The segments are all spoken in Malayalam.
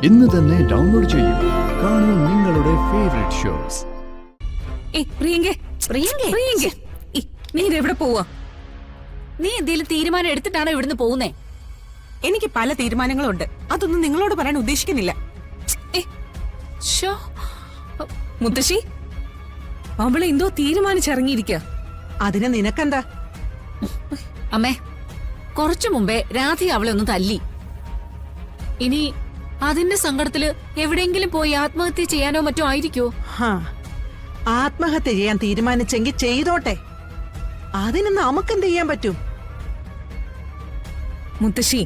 ഇന്ന് തന്നെ ഡൗൺലോഡ് ചെയ്യൂ. കാണൂ നിങ്ങളുടെ ഫേവറേറ്റ് ഷോസ്. നീ എവിടെ പോവാ? നീ എന്തെങ്കിലും തീരുമാനം എടുത്തിട്ടാണോ ഇവിടുന്ന് പോകുന്നേ? എനിക്ക് പല തീരുമാനങ്ങളുണ്ട്. അതൊന്നും നിങ്ങളോട് പറയാൻ ഉദ്ദേശിക്കുന്നില്ല. മുത്തശ്ശി, അവളെ എന്തോ തീരുമാനിച്ചിറങ്ങിയിരിക്ക. അതിന് നിനക്കെന്താ? അമ്മേ, കുറച്ചു മുമ്പേ രാധ അവളെ ഒന്ന് തല്ലി. ഇനി അതിന്റെ സങ്കടത്തില് എവിടെയെങ്കിലും പോയി ആത്മഹത്യ ചെയ്യാനോ മറ്റോ ആയിരിക്കോ? ആത്മഹത്യ ചെയ്യാൻ തീരുമാനിച്ചെങ്കിൽ ചെയ്തോട്ടെ. അതിന് നമുക്കെന്ത് ചെയ്യാൻ പറ്റും? മുത്തശ്ശി,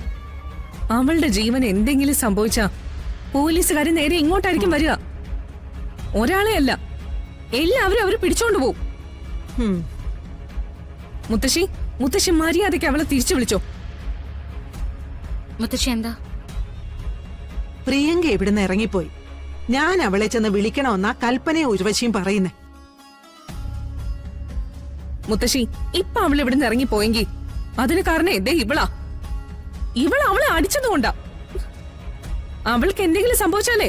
അവളുടെ ജീവൻ എന്തെങ്കിലും സംഭവിച്ചാ പോലീസുകാര് നേരെ ഇങ്ങോട്ടായിരിക്കും വരിക. ഒരാളെ അല്ല, എല്ലാവരും അവര് പിടിച്ചോണ്ട് പോവും. മുത്തശ്ശി മര്യാദയ്ക്ക് അവളെ തിരിച്ചു വിളിച്ചോ. മുത്തശ്ശി എന്താ? പ്രിയങ്ക ഇവിടുന്ന് ഇറങ്ങിപ്പോയി. ഞാൻ അവളെ ചെന്ന് വിളിക്കണമെന്നാ കൽപ്പനയും ഉർവശിയും പറയുന്നേ. മുത്തശ്ശി, ഇപ്പൊ അവൾ ഇവിടുന്ന് ഇറങ്ങിപ്പോയെങ്കിൽ അതിന് കാരണം എന്തേ ഇവളാ. അവളെ അടിച്ചതുകൊണ്ടാ. അവൾക്ക് എന്തെങ്കിലും സംഭവിച്ചാലേ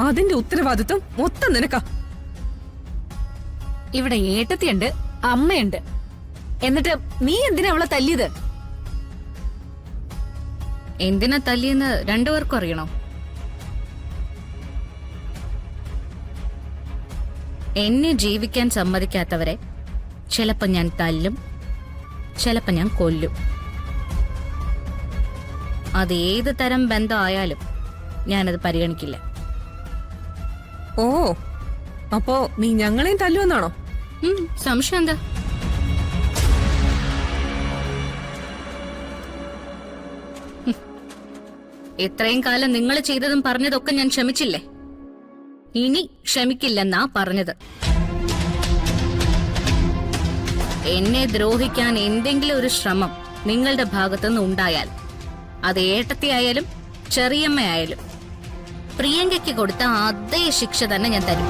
അതിന്റെ ഉത്തരവാദിത്വം മൊത്തം നിനക്കാ. ഇവിടെ ഏട്ടത്തിയുണ്ട്, അമ്മയുണ്ട്. എന്നിട്ട് നീ എന്തിനാ അവളെ തല്ലിയത്? എന്തിനാ തല്ലിയെന്ന് രണ്ടുപേർക്കും അറിയണോ? എന്നെ ജീവിക്കാൻ സമ്മതിക്കാത്തവരെ ചിലപ്പോ ഞാൻ തല്ലും, ചിലപ്പോ ഞാൻ കൊല്ലും. അത് ഏത് തരം ബന്ധമായാലും ഞാനത് പരിഗണിക്കില്ല. ഓ, അപ്പോ നീ ഞങ്ങളെയും തല്ലുമെന്നാണോ? സംശയം എന്താ? ഇത്രയും കാലം നിങ്ങൾ ചെയ്തതും പറഞ്ഞതൊക്കെ ഞാൻ ക്ഷമിച്ചില്ലേ? ഇനി ക്ഷമിക്കില്ലെന്നാ പറഞ്ഞത്. എന്നെ ദ്രോഹിക്കാൻ എന്തെങ്കിലും ഒരു ശ്രമം നിങ്ങളുടെ ഭാഗത്തുനിന്ന് ഉണ്ടായാൽ, അത് ഏട്ടത്തിയായാലും ചെറിയമ്മയായാലും, പ്രിയങ്കയ്ക്ക് കൊടുത്ത അതേ ശിക്ഷ തന്നെ ഞാൻ തരും.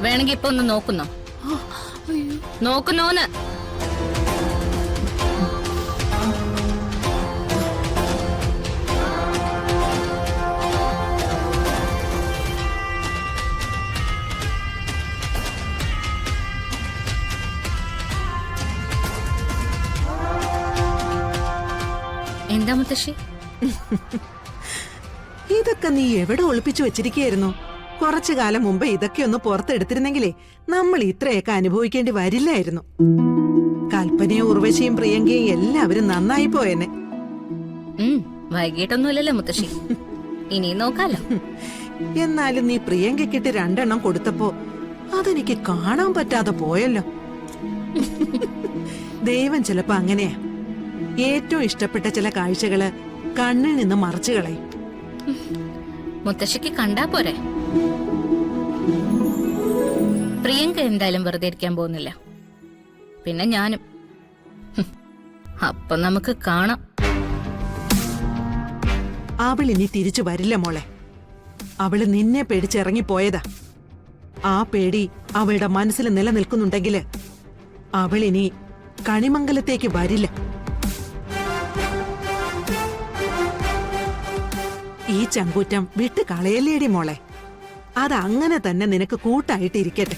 വേണമെങ്കിൽ ഇപ്പൊ ഒന്ന് നോക്കുന്നോന്ന്. എന്താ മുത്തശ്ശി? ഇതൊക്കെ നീ എവിടെ ഒളിപ്പിച്ചു വെച്ചിരിക്കുകയായിരുന്നു? കുറച്ചു കാലം മുമ്പ് ഇതൊക്കെ ഒന്ന് പുറത്തെടുത്തിരുന്നെങ്കിലേ നമ്മൾ ഇത്രയൊക്കെ അനുഭവിക്കേണ്ടി വരില്ലായിരുന്നു. കൽപ്പനയും ഉർവശിയും പ്രിയങ്കയും എല്ലാവരും നന്നായി പോയെന്നെ. വൈകിട്ടൊന്നുമില്ലല്ലോ മുത്തശ്ശി, ഇനി നോക്കാലോ. എന്നാലും നീ പ്രിയങ്കയ്ക്കിട്ട് 2 എണ്ണം കൊടുത്തപ്പോ അതെനിക്ക് കാണാൻ പറ്റാതെ പോയല്ലോ. ദൈവം ചിലപ്പോ അങ്ങനെയാ. ഏറ്റവും ഇഷ്ടപ്പെട്ട ചില കാഴ്ചകള് കണ്ണിൽ നിന്ന് മറച്ചു കളയും. മുത്തശ്ശിക്ക് കണ്ടാ പോരെ. പ്രിയങ്ക എന്തായാലും വെറുതെ ഇരിക്കാൻ പോകുന്നില്ല, പിന്നെ ഞാനും. അപ്പൊ നമുക്ക് കാണാം. അവൾ ഇനി തിരിച്ചു വരില്ല മോളെ. അവള് നിന്നെ പേടിച്ചിറങ്ങിപ്പോയതാ. ആ പേടി അവളുടെ മനസ്സിൽ നിലനിൽക്കുന്നുണ്ടെങ്കില് അവളിനി കണിമംഗലത്തേക്ക് വരില്ല. ഈ ചങ്കൂറ്റം വിട്ട് കളയല്ലേടി മോളെ. അതങ്ങനെ തന്നെ നിനക്ക് കൂട്ടായിട്ടിരിക്കട്ടെ.